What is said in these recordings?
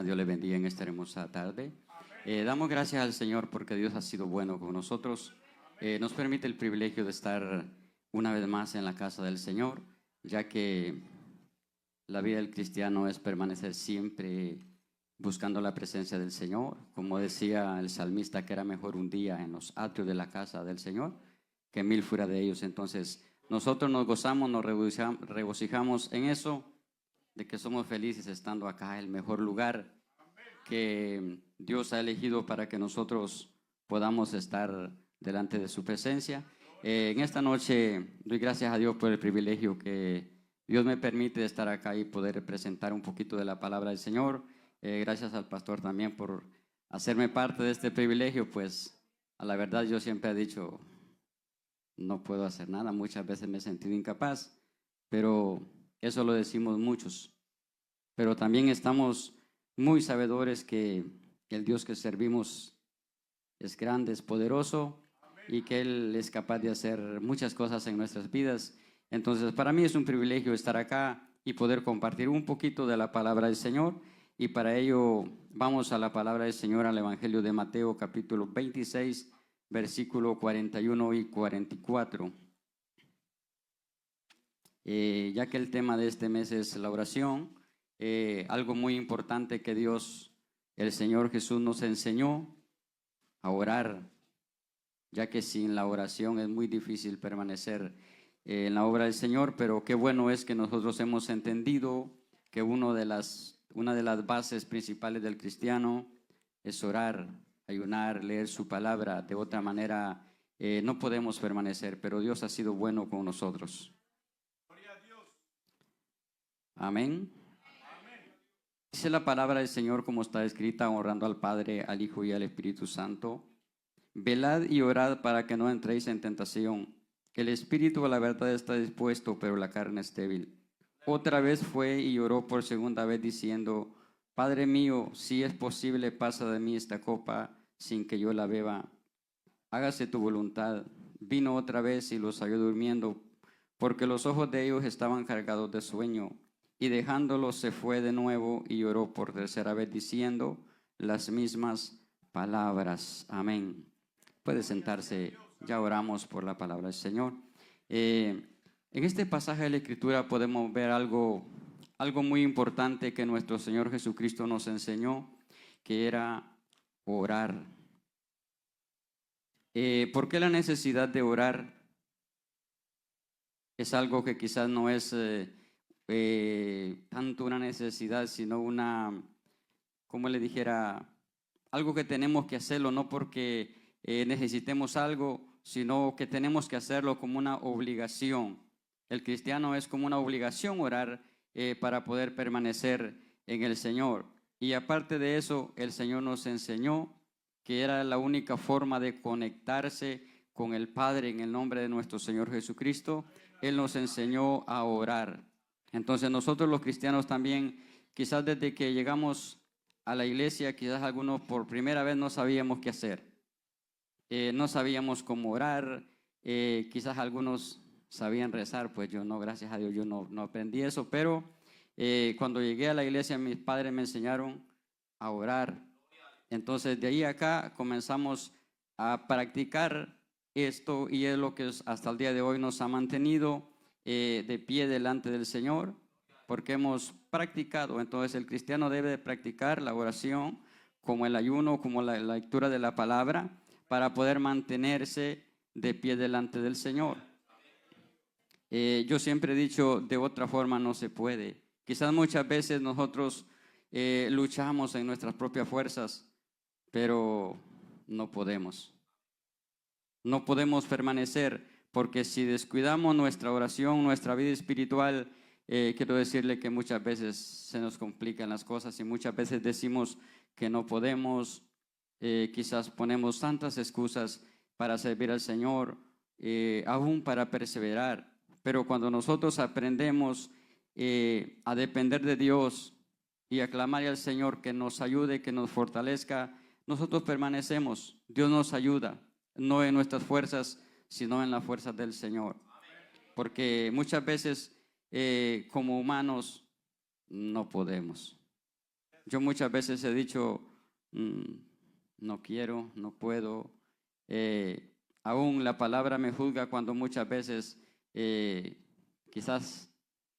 Dios le bendiga en esta hermosa tarde. Damos gracias al Señor porque Dios ha sido bueno con nosotros. Nos permite el privilegio de estar una vez más en la casa del Señor, ya que la vida del cristiano es permanecer siempre buscando la presencia del Señor. Como decía el salmista, que era mejor un día en los atrios de la casa del Señor que 1000 fuera de ellos. Entonces, nosotros nos gozamos, nos regocijamos en eso, de que somos felices estando acá, el mejor lugar que Dios ha elegido para que nosotros podamos estar delante de su presencia. En esta noche doy gracias a Dios por el privilegio que Dios me permite de estar acá y poder presentar un poquito de la palabra del Señor. Gracias al pastor también por hacerme parte de este privilegio, pues a la verdad yo siempre he dicho, no puedo hacer nada, muchas veces me he sentido incapaz, pero eso lo decimos muchos. Pero también estamos muy sabedores que el Dios que servimos es grande, es poderoso y que Él es capaz de hacer muchas cosas en nuestras vidas. Entonces, para mí es un privilegio estar acá y poder compartir un poquito de la palabra del Señor. Y para ello vamos a la palabra del Señor, al Evangelio de Mateo, capítulo 26, versículo 41 y 44. Ya que el tema de este mes es la oración, algo muy importante que Dios, el Señor Jesús, nos enseñó a orar, ya que sin la oración es muy difícil permanecer en la obra del Señor. Pero qué bueno es que nosotros hemos entendido que una de las bases principales del cristiano es orar, ayunar, leer su palabra. De otra manera no podemos permanecer, pero Dios ha sido bueno con nosotros. Amén. Dice la palabra del Señor como está escrita, honrando al Padre, al Hijo y al Espíritu Santo. Velad y orad para que no entréis en tentación. El espíritu a la verdad está dispuesto, pero la carne es débil. Otra vez fue y oró por segunda vez diciendo, Padre mío, si es posible, pasa de mí esta copa sin que yo la beba. Hágase tu voluntad. Vino otra vez y los halló durmiendo, porque los ojos de ellos estaban cargados de sueño. Y dejándolos se fue de nuevo y oró por tercera vez diciendo las mismas palabras. Amén. Puede sentarse, ya oramos por la palabra del Señor. En este pasaje de la Escritura podemos ver algo muy importante que nuestro Señor Jesucristo nos enseñó, que era orar. ¿Por qué la necesidad de orar? Es algo que quizás no es tanto una necesidad, sino una, como le dijera, algo que tenemos que hacerlo, no porque necesitemos algo, sino que tenemos que hacerlo como una obligación. El cristiano es como una obligación orar para poder permanecer en el Señor. Y aparte de eso, el Señor nos enseñó que era la única forma de conectarse con el Padre en el nombre de nuestro Señor Jesucristo. Él nos enseñó a orar. Entonces nosotros los cristianos también, quizás desde que llegamos a la iglesia, quizás algunos por primera vez no sabíamos qué hacer. No sabíamos cómo orar, quizás algunos sabían rezar, pues yo no, gracias a Dios yo no aprendí eso, pero cuando llegué a la iglesia mis padres me enseñaron a orar. Entonces de ahí a acá comenzamos a practicar esto y es lo que hasta el día de hoy nos ha mantenido de pie delante del Señor, porque hemos practicado. Entonces el cristiano debe de practicar la oración como el ayuno, como la lectura de la palabra, para poder mantenerse de pie delante del Señor. Yo siempre he dicho, de otra forma no se puede. Quizás muchas veces nosotros luchamos en nuestras propias fuerzas, pero no podemos. No podemos permanecer, porque si descuidamos nuestra oración, nuestra vida espiritual, quiero decirle que muchas veces se nos complican las cosas y muchas veces decimos que no podemos. Quizás ponemos tantas excusas para servir al Señor, aún para perseverar. Pero cuando nosotros aprendemos a depender de Dios y a clamarle al Señor que nos ayude, que nos fortalezca, nosotros permanecemos. Dios nos ayuda, no en nuestras fuerzas, sino en las fuerzas del Señor. Porque muchas veces como humanos no podemos. Yo muchas veces he dicho, no quiero, no puedo. Aún la palabra me juzga cuando muchas veces quizás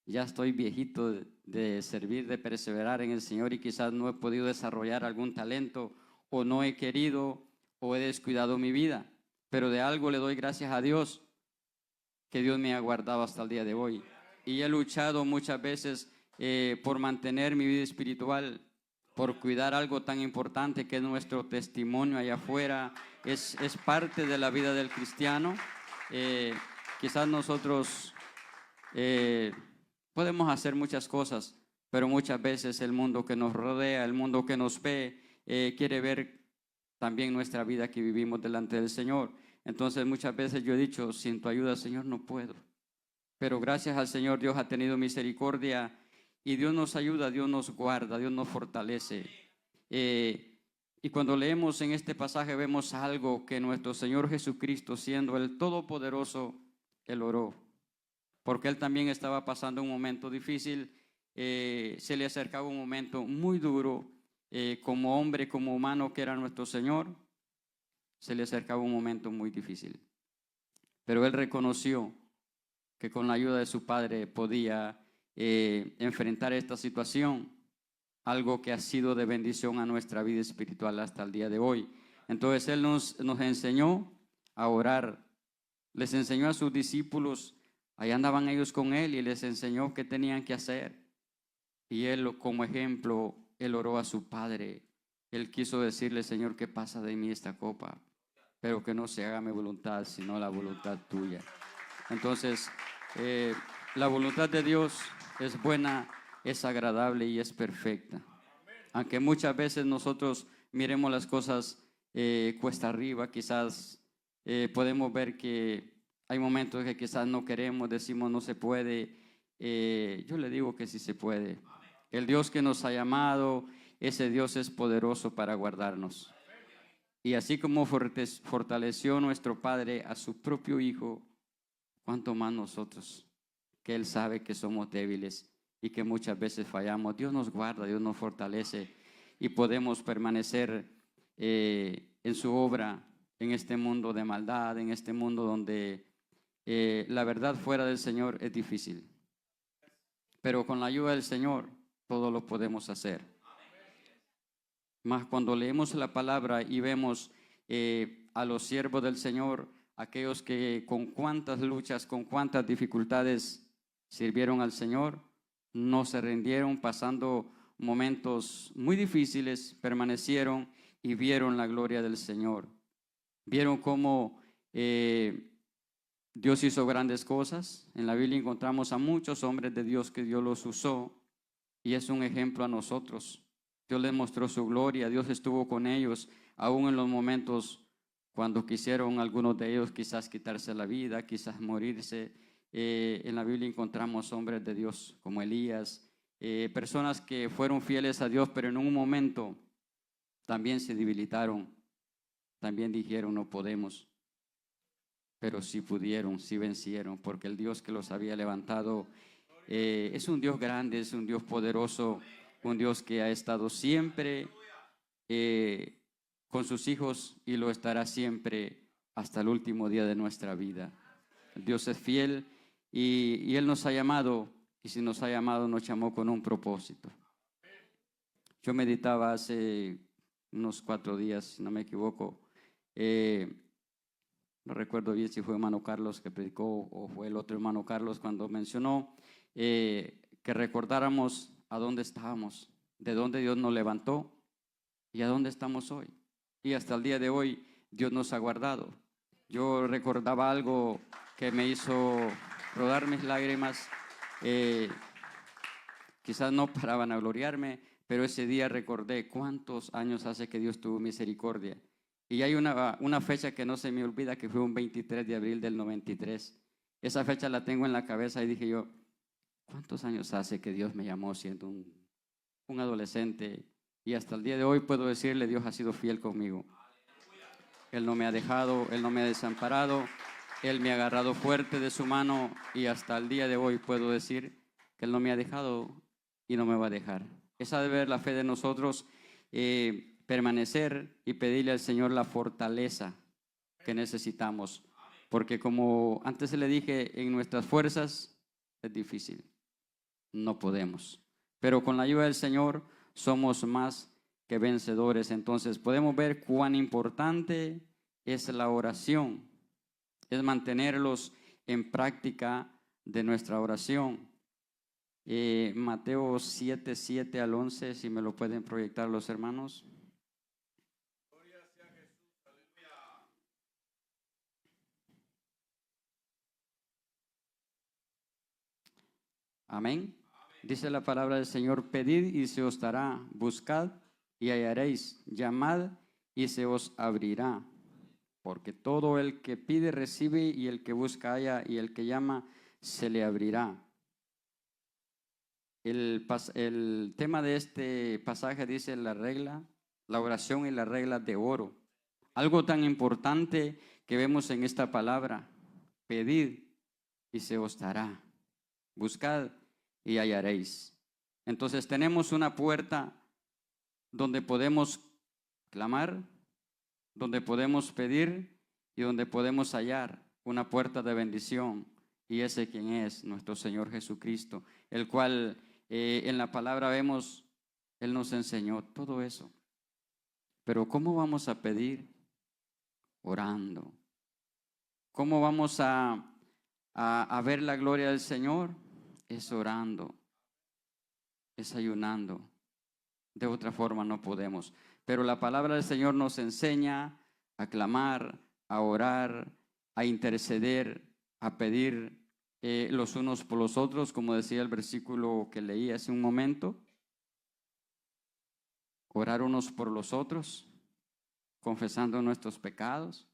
ya estoy viejito de servir, de perseverar en el Señor y quizás no he podido desarrollar algún talento o no he querido o he descuidado mi vida. Pero de algo le doy gracias a Dios, que Dios me ha guardado hasta el día de hoy. Y he luchado muchas veces por mantener mi vida espiritual, por cuidar algo tan importante que es nuestro testimonio allá afuera. Es parte de la vida del cristiano. Quizás nosotros podemos hacer muchas cosas, pero muchas veces el mundo que nos rodea, el mundo que nos ve, quiere ver también nuestra vida que vivimos delante del Señor. Entonces muchas veces yo he dicho, sin tu ayuda, Señor, no puedo. Pero gracias al Señor, Dios ha tenido misericordia y Dios nos ayuda, Dios nos guarda, Dios nos fortalece. Y cuando leemos en este pasaje vemos algo que nuestro Señor Jesucristo, siendo el Todopoderoso, Él oró. Porque Él también estaba pasando un momento difícil, se le acercaba un momento muy duro, como hombre, como humano que era nuestro Señor, se le acercaba un momento muy difícil. Pero Él reconoció que con la ayuda de su Padre podía enfrentar esta situación, algo que ha sido de bendición a nuestra vida espiritual hasta el día de hoy. Entonces Él nos enseñó a orar, les enseñó a sus discípulos, ahí andaban ellos con Él y les enseñó qué tenían que hacer. Y Él, como ejemplo, Él oró a su Padre. Él quiso decirle, Señor, que pasa de mí esta copa, pero que no se haga mi voluntad, sino la voluntad tuya. Entonces, la voluntad de Dios es buena, es agradable y es perfecta. Aunque muchas veces nosotros miremos las cosas cuesta arriba, quizás podemos ver que hay momentos que quizás no queremos, decimos no se puede. Yo le digo que sí se puede. El Dios que nos ha llamado, ese Dios es poderoso para guardarnos. Y así como fortaleció nuestro Padre a su propio Hijo, cuánto más nosotros, que Él sabe que somos débiles y que muchas veces fallamos. Dios nos guarda, Dios nos fortalece y podemos permanecer en su obra, en este mundo de maldad, en este mundo donde la verdad fuera del Señor es difícil. Pero con la ayuda del Señor todo lo podemos hacer. Más cuando leemos la palabra y vemos a los siervos del Señor, aquellos que con cuántas luchas, con cuántas dificultades sirvieron al Señor, no se rindieron, pasando momentos muy difíciles, permanecieron y vieron la gloria del Señor. Vieron cómo Dios hizo grandes cosas. En la Biblia encontramos a muchos hombres de Dios que Dios los usó y es un ejemplo a nosotros. Dios les mostró su gloria, Dios estuvo con ellos, aún en los momentos cuando quisieron algunos de ellos quizás quitarse la vida, quizás morirse. En la Biblia encontramos hombres de Dios como Elías, personas que fueron fieles a Dios, pero en un momento también se debilitaron, también dijeron no podemos, pero sí pudieron, sí vencieron, porque el Dios que los había levantado es un Dios grande, es un Dios poderoso, un Dios que ha estado siempre con sus hijos y lo estará siempre hasta el último día de nuestra vida. Dios es fiel y Él nos ha llamado, y si nos ha llamado, nos llamó con un propósito. Yo meditaba hace unos 4 días, si no me equivoco, no recuerdo bien si fue hermano Carlos que predicó o fue el otro hermano Carlos cuando mencionó que recordáramos a dónde estábamos, de dónde Dios nos levantó y a dónde estamos hoy. Y hasta el día de hoy Dios nos ha guardado. Yo recordaba algo que me hizo rodar mis lágrimas, quizás no para vanagloriarme, pero ese día recordé cuántos años hace que Dios tuvo misericordia. Y hay una fecha que no se me olvida, que fue un 23 de abril del 93. Esa fecha la tengo en la cabeza y dije yo, ¿cuántos años hace que Dios me llamó siendo un adolescente? Y hasta el día de hoy puedo decirle, Dios ha sido fiel conmigo. Él no me ha dejado, Él no me ha desamparado, Él me ha agarrado fuerte de su mano y hasta el día de hoy puedo decir que Él no me ha dejado y no me va a dejar. Esa debe ser la fe de nosotros, permanecer y pedirle al Señor la fortaleza que necesitamos. Porque como antes le dije, en nuestras fuerzas es difícil, no podemos. Pero con la ayuda del Señor somos más que vencedores. Entonces podemos ver cuán importante es la oración, es mantenerlos en práctica de nuestra oración. Mateo 7, 7 al 11, si me lo pueden proyectar los hermanos. Amén. Dice la palabra del Señor: pedid y se os dará, buscad y hallaréis, llamad y se os abrirá. Porque todo el que pide recibe, y el que busca halla, y el que llama se le abrirá. El tema de este pasaje dice la regla, la oración y la regla de oro. Algo tan importante que vemos en esta palabra: pedid y se os dará, buscad y hallaréis. Entonces tenemos una puerta donde podemos clamar, donde podemos pedir y donde podemos hallar una puerta de bendición. Y ese quien es nuestro Señor Jesucristo, el cual en la palabra vemos, Él nos enseñó todo eso. Pero ¿cómo vamos a pedir? Orando. ¿Cómo vamos a ver la gloria del Señor? Es orando, es ayunando. De otra forma no podemos. Pero la palabra del Señor nos enseña a clamar, a orar, a interceder, a pedir los unos por los otros, como decía el versículo que leí hace un momento. Orar unos por los otros, confesando nuestros pecados.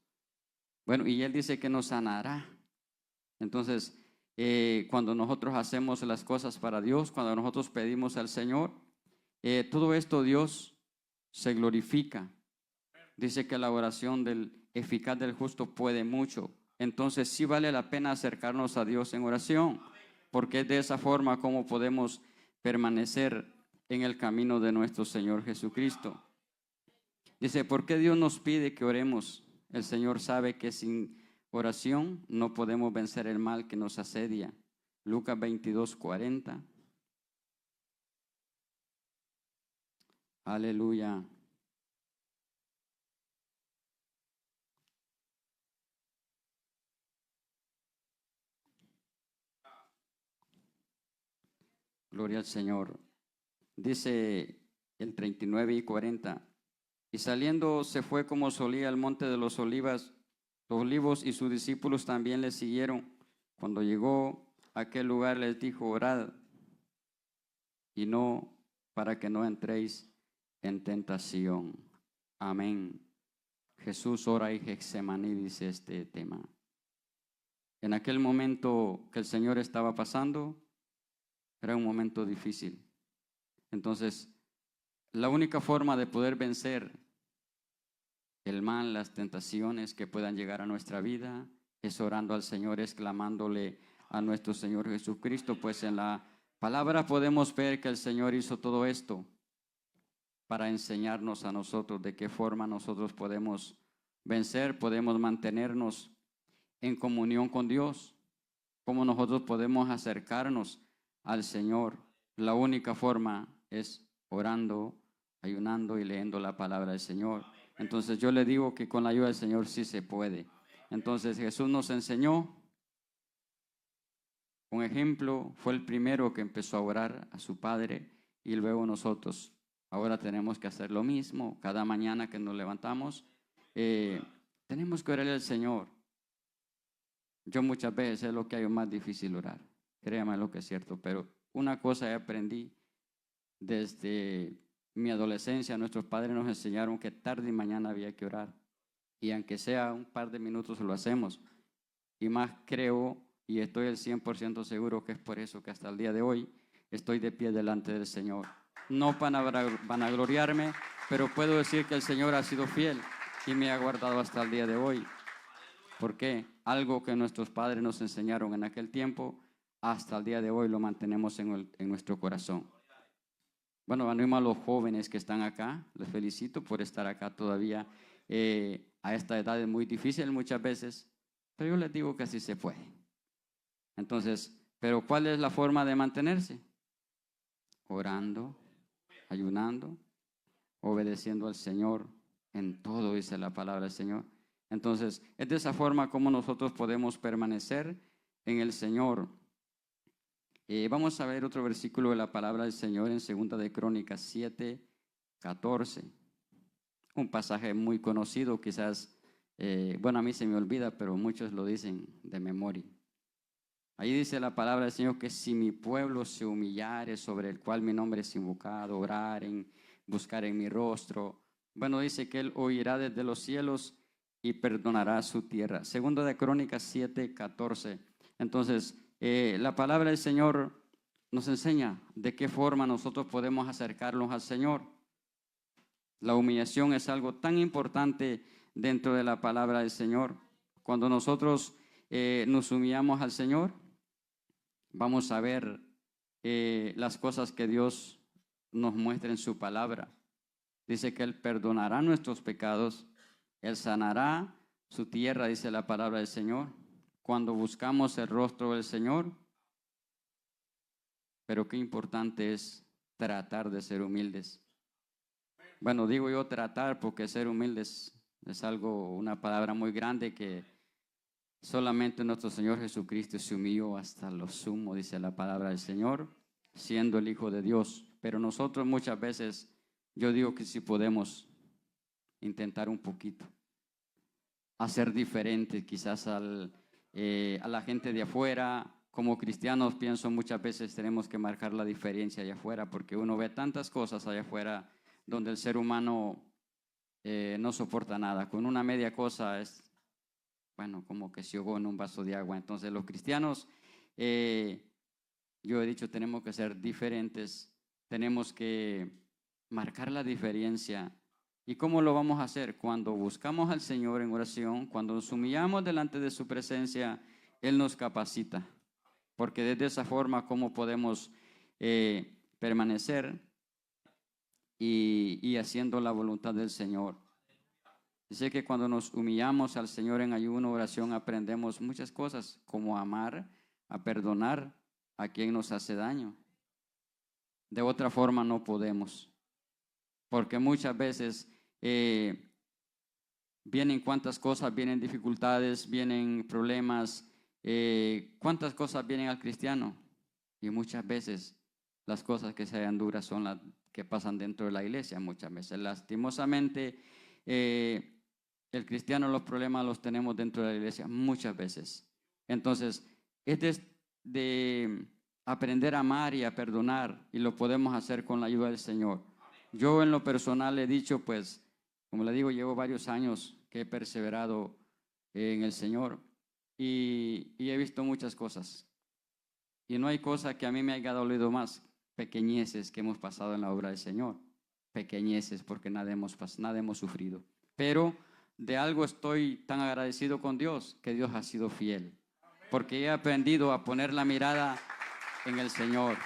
Bueno, y Él dice que nos sanará. Entonces, cuando nosotros hacemos las cosas para Dios, cuando nosotros pedimos al Señor, todo esto Dios se glorifica. Dice que la oración del eficaz del justo puede mucho. Entonces sí vale la pena acercarnos a Dios en oración, porque es de esa forma como podemos permanecer en el camino de nuestro Señor Jesucristo. Dice, ¿por qué Dios nos pide que oremos? El Señor sabe que sin oración no podemos vencer el mal que nos asedia. Lucas 22, 40. Aleluya. Gloria al Señor. Dice el 39 y 40. Y saliendo se fue como solía al monte de los olivos, y sus discípulos también le siguieron. Cuando llegó a aquel lugar les dijo, orad, y no, para que no entréis en tentación. Amén. Jesús ora y Getsemaní, dice este tema. En aquel momento que el Señor estaba pasando, era un momento difícil. Entonces, la única forma de poder vencer el mal, las tentaciones que puedan llegar a nuestra vida, es orando al Señor, es clamándole a nuestro Señor Jesucristo. Pues en la palabra podemos ver que el Señor hizo todo esto para enseñarnos a nosotros de qué forma nosotros podemos vencer, podemos mantenernos en comunión con Dios, cómo nosotros podemos acercarnos al Señor. La única forma es orando, ayunando y leyendo la palabra del Señor. Entonces yo le digo que con la ayuda del Señor sí se puede. Entonces Jesús nos enseñó un ejemplo, fue el primero que empezó a orar a su Padre, y luego nosotros ahora tenemos que hacer lo mismo. Cada mañana que nos levantamos, tenemos que orarle al Señor. Yo muchas veces es lo que hay más difícil orar, créame lo que es cierto, pero una cosa aprendí desde mi adolescencia. Nuestros padres nos enseñaron que tarde y mañana había que orar, y aunque sea un par de minutos lo hacemos, y más creo y estoy al 100% seguro que es por eso que hasta el día de hoy estoy de pie delante del Señor. No para vanagloriarme, pero puedo decir que el Señor ha sido fiel y me ha guardado hasta el día de hoy. ¿Por qué? Algo que nuestros padres nos enseñaron en aquel tiempo, hasta el día de hoy lo mantenemos en nuestro corazón. Bueno, animo a los jóvenes que están acá, les felicito por estar acá todavía a esta edad es muy difícil muchas veces, pero yo les digo que así se puede. Entonces, ¿pero cuál es la forma de mantenerse? Orando, ayunando, obedeciendo al Señor en todo, dice la palabra del Señor. Entonces, es de esa forma como nosotros podemos permanecer en el Señor. Vamos a ver otro versículo de la palabra del Señor en 2 de Crónicas 7:14. Un pasaje muy conocido, quizás, bueno, a mí se me olvida, pero muchos lo dicen de memoria. Ahí dice la palabra del Señor que si mi pueblo se humillare, sobre el cual mi nombre es invocado, oraren, buscar en mi rostro. Bueno, dice que Él oirá desde los cielos y perdonará su tierra. Segundo de Crónicas 7:14. Entonces, la palabra del Señor nos enseña de qué forma nosotros podemos acercarnos al Señor. La humillación es algo tan importante dentro de la palabra del Señor. Cuando nosotros nos humillamos al Señor, vamos a ver las cosas que Dios nos muestra en su palabra. Dice que Él perdonará nuestros pecados, Él sanará su tierra, dice la palabra del Señor. Cuando buscamos el rostro del Señor, pero qué importante es tratar de ser humildes. Bueno, digo yo tratar porque ser humildes es algo, una palabra muy grande que solamente nuestro Señor Jesucristo se humilló hasta lo sumo, dice la palabra del Señor, siendo el Hijo de Dios. Pero nosotros muchas veces, yo digo que sí podemos intentar un poquito, hacer diferente quizás a la gente de afuera. Como cristianos pienso muchas veces tenemos que marcar la diferencia allá afuera, porque uno ve tantas cosas allá afuera donde el ser humano no soporta nada. Con una media cosa es, bueno, como que se ahogó en un vaso de agua. Entonces los cristianos, yo he dicho, tenemos que ser diferentes, tenemos que marcar la diferencia. ¿Y cómo lo vamos a hacer? Cuando buscamos al Señor en oración, cuando nos humillamos delante de su presencia, Él nos capacita. Porque desde esa forma, ¿cómo podemos permanecer y haciendo la voluntad del Señor? Dice que cuando nos humillamos al Señor en ayuno, oración, aprendemos muchas cosas, como a amar, a perdonar a quien nos hace daño. De otra forma no podemos, porque muchas veces vienen cuantas cosas, vienen dificultades, vienen problemas, cuántas cosas vienen al cristiano. Y muchas veces las cosas que se hayan duras son las que pasan dentro de la iglesia, muchas veces. Lastimosamente, el cristiano los problemas los tenemos dentro de la iglesia muchas veces. Entonces, es de aprender a amar y a perdonar, y lo podemos hacer con la ayuda del Señor. Yo en lo personal he dicho, pues, como le digo, llevo varios años que he perseverado en el Señor y he visto muchas cosas. Y no hay cosa que a mí me haya dolido más, pequeñeces que hemos pasado en la obra del Señor. Pequeñeces, porque nada hemos sufrido. Pero de algo estoy tan agradecido con Dios, que Dios ha sido fiel. Porque he aprendido a poner la mirada en el Señor,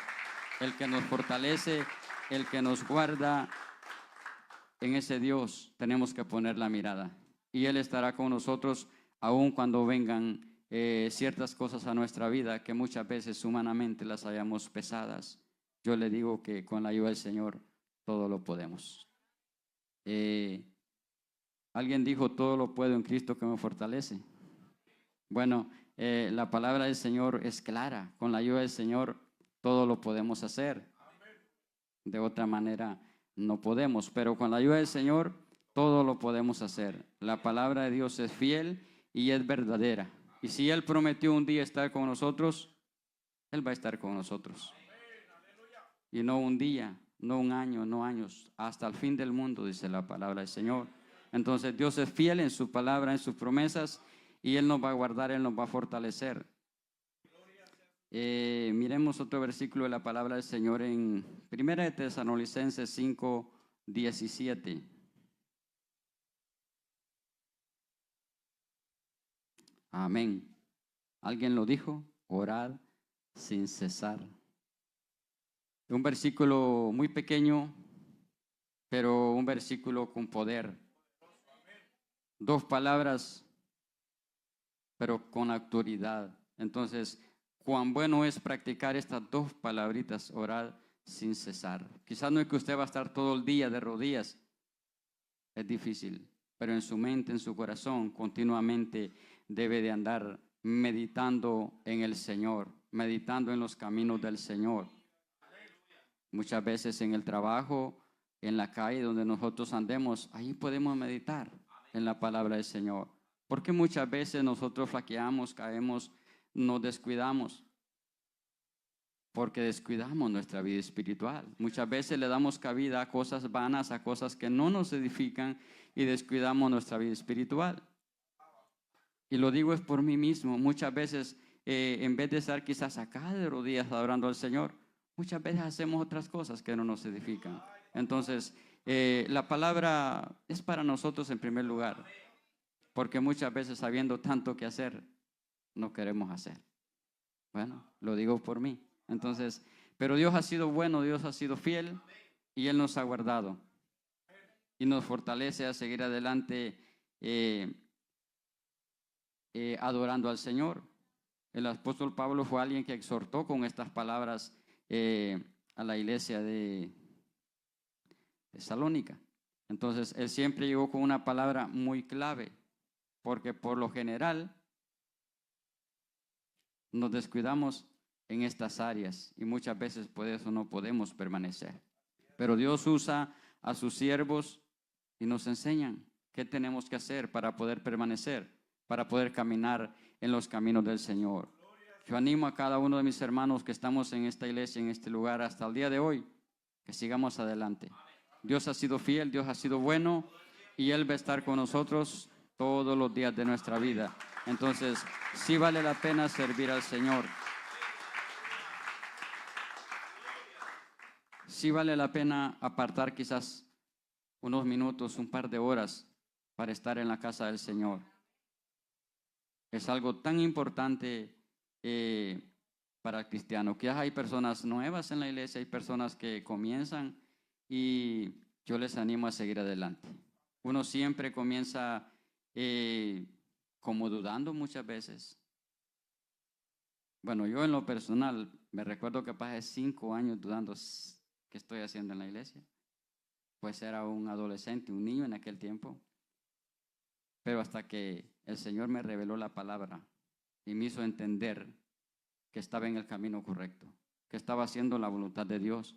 el que nos fortalece, el que nos guarda. En ese Dios tenemos que poner la mirada. Y Él estará con nosotros aun cuando vengan ciertas cosas a nuestra vida que muchas veces humanamente las hayamos pesadas. Yo le digo que con la ayuda del Señor todo lo podemos. Alguien dijo, todo lo puedo en Cristo que me fortalece. Bueno, la palabra del Señor es clara. Con la ayuda del Señor todo lo podemos hacer. De otra manera no podemos, pero con la ayuda del Señor todo lo podemos hacer. La palabra de Dios es fiel y es verdadera. Y si Él prometió un día estar con nosotros, Él va a estar con nosotros. Y no un día, no un año, no años, hasta el fin del mundo, dice la palabra del Señor. Entonces Dios es fiel en su palabra, en sus promesas, y Él nos va a guardar, Él nos va a fortalecer. Miremos otro versículo de la palabra del Señor en 1 de Tesalonicenses 5:17. Amén. ¿Alguien lo dijo? Orad sin cesar. Un versículo muy pequeño, pero un versículo con poder. 2 palabras, pero con autoridad. Entonces, cuán bueno es practicar estas 2 palabritas, orar sin cesar. Quizás no es que usted va a estar todo el día de rodillas, es difícil, pero en su mente, en su corazón, continuamente debe de andar meditando en el Señor, meditando en los caminos del Señor. Muchas veces en el trabajo, en la calle donde nosotros andemos, ahí podemos meditar en la palabra del Señor. Porque muchas veces nosotros flaqueamos, caemos, nos descuidamos. Porque descuidamos nuestra vida espiritual. Muchas veces le damos cabida a cosas vanas, a cosas que no nos edifican y descuidamos nuestra vida espiritual. Y lo digo es por mí mismo. Muchas veces, en vez de estar quizás acá de rodillas adorando al Señor, muchas veces hacemos otras cosas que no nos edifican. Entonces, la palabra es para nosotros en primer lugar, porque muchas veces sabiendo tanto que hacer, no queremos hacer. Bueno, lo digo por mí. Entonces, pero Dios ha sido bueno, Dios ha sido fiel y Él nos ha guardado y nos fortalece a seguir adelante adorando al Señor. El apóstol Pablo fue alguien que exhortó con estas palabras a la iglesia de Tesalónica. Entonces, él siempre llegó con una palabra muy clave, porque por lo general nos descuidamos en estas áreas y muchas veces por eso no podemos permanecer. Pero Dios usa a sus siervos y nos enseñan qué tenemos que hacer para poder permanecer, para poder caminar en los caminos del Señor. Yo animo a cada uno de mis hermanos que estamos en esta iglesia, en este lugar, hasta el día de hoy, que sigamos adelante. Dios ha sido fiel, Dios ha sido bueno y Él va a estar con nosotros todos los días de nuestra vida. Entonces, sí vale la pena servir al Señor. Sí vale la pena apartar quizás unos minutos, un par de horas para estar en la casa del Señor. Es algo tan importante para el cristiano. Quizás hay personas nuevas en la iglesia, hay personas que comienzan y yo les animo a seguir adelante. Uno siempre comienza como dudando muchas veces. Bueno, yo en lo personal me recuerdo que pasé 5 años dudando qué estoy haciendo en la iglesia. Pues era un adolescente, un niño en aquel tiempo. Pero hasta que el Señor me reveló la palabra y me hizo entender que estaba en el camino correcto, que estaba haciendo la voluntad de Dios.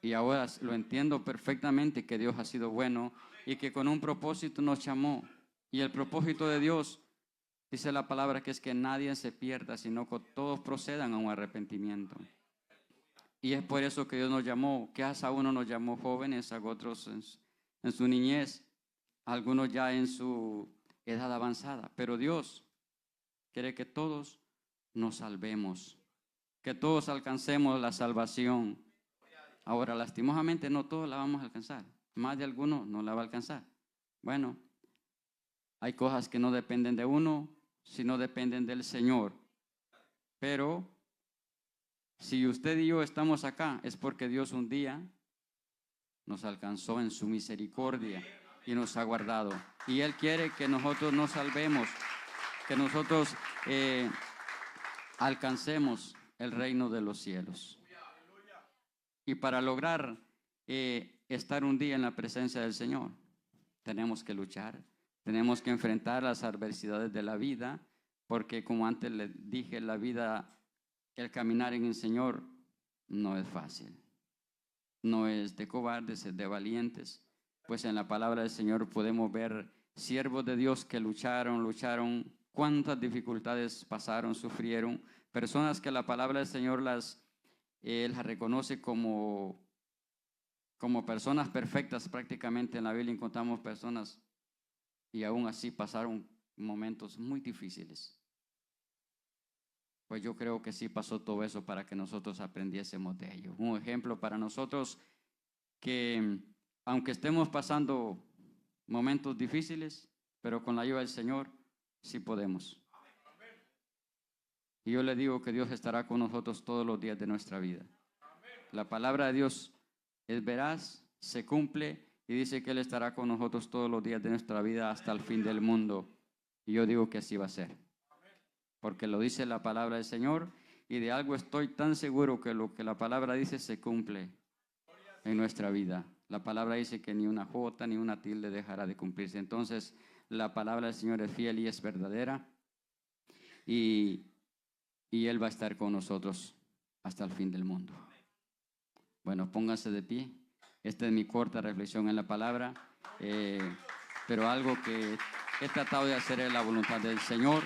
Y ahora lo entiendo perfectamente que Dios ha sido bueno y que con un propósito nos llamó. Y el propósito de Dios, dice la palabra, que es que nadie se pierda, sino que todos procedan a un arrepentimiento. Y es por eso que Dios nos llamó, que a uno nos llamó jóvenes, a otros en su niñez, a algunos ya en su edad avanzada. Pero Dios quiere que todos nos salvemos, que todos alcancemos la salvación. Ahora, lastimosamente, no todos la vamos a alcanzar. Más de alguno no la va a alcanzar. Bueno, hay cosas que no dependen de uno, sino dependen del Señor. Pero si usted y yo estamos acá, es porque Dios un día nos alcanzó en su misericordia y nos ha guardado. Y Él quiere que nosotros nos salvemos, que nosotros alcancemos el reino de los cielos. Y para lograr estar un día en la presencia del Señor, tenemos que luchar, tenemos que enfrentar las adversidades de la vida, porque como antes le dije, la vida, el caminar en el Señor no es fácil, no es de cobardes, es de valientes. Pues en la palabra del Señor podemos ver siervos de Dios que lucharon, cuántas dificultades pasaron, sufrieron, personas que la palabra del Señor Él las reconoce como personas perfectas. Prácticamente en la Biblia encontramos personas y aún así pasaron momentos muy difíciles. Pues yo creo que sí pasó todo eso para que nosotros aprendiésemos de ello. Un ejemplo para nosotros que aunque estemos pasando momentos difíciles, pero con la ayuda del Señor sí podemos. Y yo le digo que Dios estará con nosotros todos los días de nuestra vida. La palabra de Dios es veraz, se cumple y dice que Él estará con nosotros todos los días de nuestra vida hasta el fin del mundo. Y yo digo que así va a ser, porque lo dice la palabra del Señor y de algo estoy tan seguro que lo que la palabra dice se cumple en nuestra vida. La palabra dice que ni una jota ni una tilde dejará de cumplirse. Entonces, la palabra del Señor es fiel y es verdadera y Él va a estar con nosotros hasta el fin del mundo. Bueno, pónganse de pie. Esta es mi corta reflexión en la palabra, pero algo que he tratado de hacer es la voluntad del Señor.